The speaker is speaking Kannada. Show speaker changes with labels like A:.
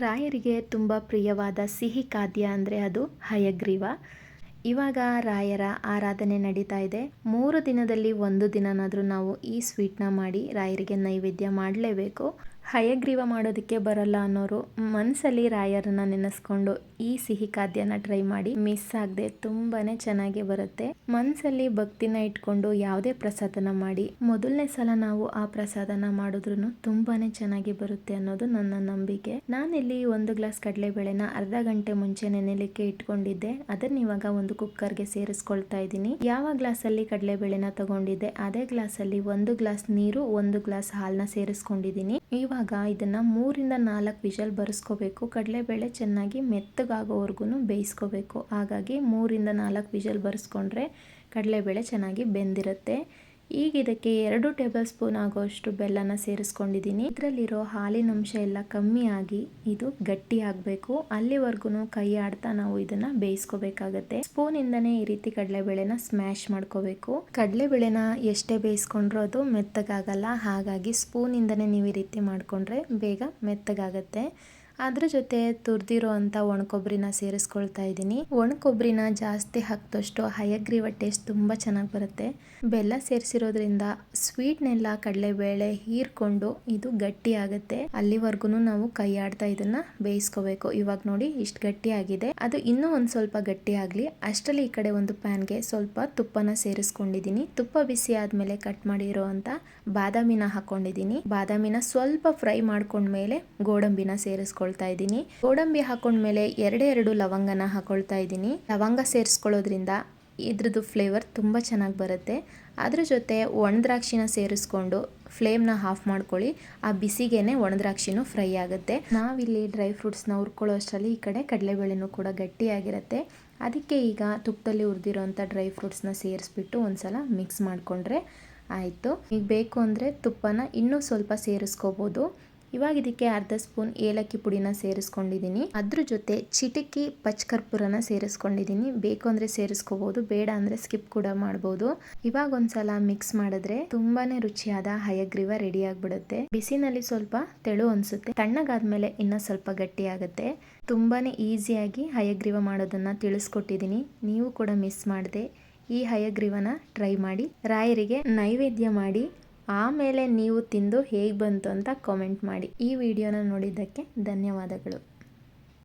A: ರಾಯರಿಗೆ ತುಂಬ ಪ್ರಿಯವಾದ ಸಿಹಿ ಖಾದ್ಯ ಅಂದರೆ ಅದು ಹಯಗ್ರೀವ. ಇವಾಗ ರಾಯರ ಆರಾಧನೆ ನಡೀತಾ ಇದೆ. 3 ದಿನದಲ್ಲಿ 1 ದಿನನಾದರೂ ನಾವು ಈ ಸ್ವೀಟ್ನ ಮಾಡಿ ರಾಯರಿಗೆ ನೈವೇದ್ಯ ಮಾಡಲೇಬೇಕು. ಹಯಗ್ರೀವ ಮಾಡೋದಕ್ಕೆ ಬರಲ್ಲ ಅನ್ನೋರು ಮನಸ್ಸಲ್ಲಿ ರಾಯರನ್ನ ನೆನೆಸ್ಕೊಂಡು ಈ ಸಿಹಿ ಖಾದ್ಯನ ಟ್ರೈ ಮಾಡಿ. ಮಿಸ್ ಆಗದೆ ತುಂಬಾ ಚೆನ್ನಾಗಿ ಬರುತ್ತೆ. ಮನಸ್ಸಲ್ಲಿ ಭಕ್ತಿನ ಇಟ್ಕೊಂಡು ಯಾವುದೇ ಪ್ರಸಾದನ ಮಾಡಿ ಮೊದಲನೇ ಸಲ ನಾವು ಆ ಪ್ರಸಾದನ ಮಾಡಿದ್ರು ತುಂಬಾ ಚೆನ್ನಾಗಿ ಬರುತ್ತೆ ಅನ್ನೋದು ನನ್ನ ನಂಬಿಕೆ. ನಾನಿಲ್ಲಿ 1 ಗ್ಲಾಸ್ ಕಡಲೆಬೇಳೆನ ಅರ್ಧ ಗಂಟೆ ಮುಂಚೆ ನೆನೆಲಿಕ್ಕೆ ಇಟ್ಕೊಂಡಿದ್ದೆ. ಅದನ್ನ ಇವಾಗ ಒಂದು ಕುಕ್ಕರ್ಗೆ ಸೇರಿಸ್ಕೊಳ್ತಾ ಇದ್ದೀನಿ. ಯಾವ ಗ್ಲಾಸಲ್ಲಿ ಕಡಲೆಬೇಳೆನ ತಗೊಂಡಿದ್ದೆ ಅದೇ ಗ್ಲಾಸಲ್ಲಿ 1 ಗ್ಲಾಸ್ ನೀರು 1 ಗ್ಲಾಸ್ ಹಾಲನ್ನ ಸೇರಿಸ್ಕೊಂಡಿದ್ದೀನಿ. ಇವಾಗ ಇದನ್ನ 3 ರಿಂದ 4 ವಿಷಲ್ ಬರೆಸ್ಕೋಬೇಕು. ಕಡಲೆಬೇಳೆ ಚೆನ್ನಾಗಿ ಮೆತ್ತಗಾಗೋವರೆಗೂ ಬೇಯಿಸ್ಕೋಬೇಕು. ಹಾಗಾಗಿ 3 ರಿಂದ 4 ವಿಷಲ್ ಬರೆಸ್ಕೊಂಡ್ರೆ ಕಡಲೆಬೇಳೆ ಚೆನ್ನಾಗಿ ಬೆಂದಿರುತ್ತೆ. ಈಗ ಇದಕ್ಕೆ 2 ಟೇಬಲ್ ಸ್ಪೂನ್ ಆಗೋಷ್ಟು ಬೆಲ್ಲನ ಸೇರಿಸ್ಕೊಂಡಿದ್ದೀನಿ. ಇದರಲ್ಲಿರೋ ಹಾಲಿನ ಅಂಶ ಎಲ್ಲ ಕಮ್ಮಿ ಆಗಿ ಇದು ಗಟ್ಟಿ ಆಗಬೇಕು. ಅಲ್ಲಿವರೆಗೂ ಕೈ ಆಡ್ತಾ ನಾವು ಇದನ್ನ ಬೇಯಿಸ್ಕೋಬೇಕಾಗತ್ತೆ. ಸ್ಪೂನ್ ಇಂದನೇ ಈ ರೀತಿ ಕಡಲೆಬೇಳೆನ ಸ್ಮ್ಯಾಶ್ ಮಾಡ್ಕೋಬೇಕು. ಕಡಲೆಬೇಳೆನ ಎಷ್ಟೇ ಬೇಯಿಸ್ಕೊಂಡ್ರೂ ಅದು ಮೆತ್ತಗಾಗಲ್ಲ. ಹಾಗಾಗಿ ಸ್ಪೂನ್ ಇಂದನೇ ನೀವು ಈ ರೀತಿ ಮಾಡ್ಕೊಂಡ್ರೆ ಬೇಗ ಮೆತ್ತಗಾಗತ್ತೆ. ಅದ್ರ ಜೊತೆ ತುರಿದಿರೋ ಅಂತ ಒಣಕೊಬ್ಬರಿನ ಸೇರಿಸ್ಕೊಳ್ತಾ ಇದ್ದೀನಿ. ಒಣಕೊಬ್ಬರಿನ ಜಾಸ್ತಿ ಹಾಕಿದಷ್ಟು ಹಯಗ್ರೀವ ಟೇಸ್ಟ್ ತುಂಬ ಚೆನ್ನಾಗಿ ಬರುತ್ತೆ. ಬೆಲ್ಲ ಸೇರಿಸಿರೋದ್ರಿಂದ ಸ್ವೀಟ್ನೆಲ್ಲ ಕಡಲೆಬೇಳೆ ಹೀರ್ಕೊಂಡು ಇದು ಗಟ್ಟಿ ಆಗುತ್ತೆ. ಅಲ್ಲಿವರೆಗೂ ನಾವು ಕೈ ಆಡ್ತಾ ಇದನ್ನ ಬೇಯಿಸ್ಕೋಬೇಕು. ಇವಾಗ ನೋಡಿ ಇಷ್ಟು ಗಟ್ಟಿ ಆಗಿದೆ. ಅದು ಇನ್ನೂ ಒಂದು ಸ್ವಲ್ಪ ಗಟ್ಟಿ ಆಗಲಿ ಅಷ್ಟರಲ್ಲಿ ಈ ಕಡೆ ಒಂದು ಪ್ಯಾನ್ಗೆ ಸ್ವಲ್ಪ ತುಪ್ಪನ ಸೇರಿಸ್ಕೊಂಡಿದ್ದೀನಿ. ತುಪ್ಪ ಬಿಸಿ ಆದ್ಮೇಲೆ ಕಟ್ ಮಾಡಿರೋ ಅಂತ ಬಾದಾಮಿನ ಹಾಕೊಂಡಿದ್ದೀನಿ. ಬಾದಾಮಿನ ಸ್ವಲ್ಪ ಫ್ರೈ ಮಾಡ್ಕೊಂಡ್ಮೇಲೆ ಗೋಡಂಬಿನ ಸೇರಿಸ್ಕೊಳ್ತಾ ಇದ್ದೀನಿ. ಗೋಡಂಬಿ ಹಾಕೊಂಡ್ಮೇಲೆ 2 ಲವಂಗನ ಹಾಕೊಳ್ತಾ ಇದ್ದೀನಿ. ಲವಂಗ ಸೇರಿಸ್ಕೊಳ್ಳೋದ್ರಿಂದ ಇದ್ರದ್ದು ಫ್ಲೇವರ್ ತುಂಬ ಚೆನ್ನಾಗಿ ಬರುತ್ತೆ. ಅದ್ರ ಜೊತೆ ಒಣದ್ರಾಕ್ಷಿನ ಸೇರಿಸ್ಕೊಂಡು ಫ್ಲೇಮ್ನ ಆಫ್ ಮಾಡ್ಕೊಳ್ಳಿ. ಆ ಬಿಸಿಗೇನೆ ಒಣದ್ರಾಕ್ಷಿನೂ ಫ್ರೈ ಆಗುತ್ತೆ. ನಾವಿಲ್ಲಿ ಡ್ರೈ ಫ್ರೂಟ್ಸ್ನ ಹುರ್ಕೊಳ್ಳೋ ಅಷ್ಟರಲ್ಲಿ ಈ ಕಡೆ ಕಡಲೆಬೇಳೆನೂ ಕೂಡ ಗಟ್ಟಿಯಾಗಿರುತ್ತೆ. ಅದಕ್ಕೆ ಈಗ ತುಪ್ಪದಲ್ಲಿ ಹುರಿದಿರೋಂಥ ಡ್ರೈ ಫ್ರೂಟ್ಸ್ನ ಸೇರಿಸ್ಬಿಟ್ಟು ಒಂದ್ಸಲ ಮಿಕ್ಸ್ ಮಾಡಿಕೊಂಡ್ರೆ ಆಯಿತು. ಈಗ ಬೇಕು ಅಂದರೆ ತುಪ್ಪನ ಇನ್ನೂ ಸ್ವಲ್ಪ ಸೇರಿಸ್ಕೋಬೋದು. ಇವಾಗ ಇದಕ್ಕೆ ಅರ್ಧ ಸ್ಪೂನ್ ಏಲಕ್ಕಿ ಪುಡಿನ ಸೇರಿಸ್ಕೊಂಡಿದ್ದೀನಿ. ಅದ್ರ ಜೊತೆ ಚಿಟಿಕಿ ಪಚ್ಕರ್ಪೂರನ ಸೇರಿಸ್ಕೊಂಡಿದ್ದೀನಿ. ಬೇಕು ಅಂದರೆ ಸೇರಿಸ್ಕೋಬೋದು, ಬೇಡ ಅಂದರೆ ಸ್ಕಿಪ್ ಕೂಡ ಮಾಡ್ಬೋದು. ಇವಾಗ ಒಂದ್ಸಲ ಮಿಕ್ಸ್ ಮಾಡಿದ್ರೆ ತುಂಬಾನೇ ರುಚಿಯಾದ ಹಯಗ್ರೀವ ರೆಡಿ ಆಗಿಬಿಡುತ್ತೆ. ಬಿಸಿನಲ್ಲಿ ಸ್ವಲ್ಪ ತೆಳು ಅನಿಸುತ್ತೆ, ತಣ್ಣಗಾದ್ಮೇಲೆ ಇನ್ನೂ ಸ್ವಲ್ಪ ಗಟ್ಟಿ ಆಗುತ್ತೆ. ತುಂಬಾನೇ ಈಸಿಯಾಗಿ ಹಯಗ್ರೀವ ಮಾಡೋದನ್ನ ತಿಳಿಸ್ಕೊಟ್ಟಿದ್ದೀನಿ. ನೀವು ಕೂಡ ಮಿಸ್ ಮಾಡದೆ ಈ ಹಯಗ್ರೀವನ ಟ್ರೈ ಮಾಡಿ, ರಾಯರಿಗೆ ನೈವೇದ್ಯ ಮಾಡಿ, ಆಮೇಲೆ ನೀವು ತಿಂದು ಹೇಗೆ ಬಂತು ಅಂತ ಕಾಮೆಂಟ್ ಮಾಡಿ. ಈ ವಿಡಿಯೋನ ನೋಡಿದ್ದಕ್ಕೆ ಧನ್ಯವಾದಗಳು.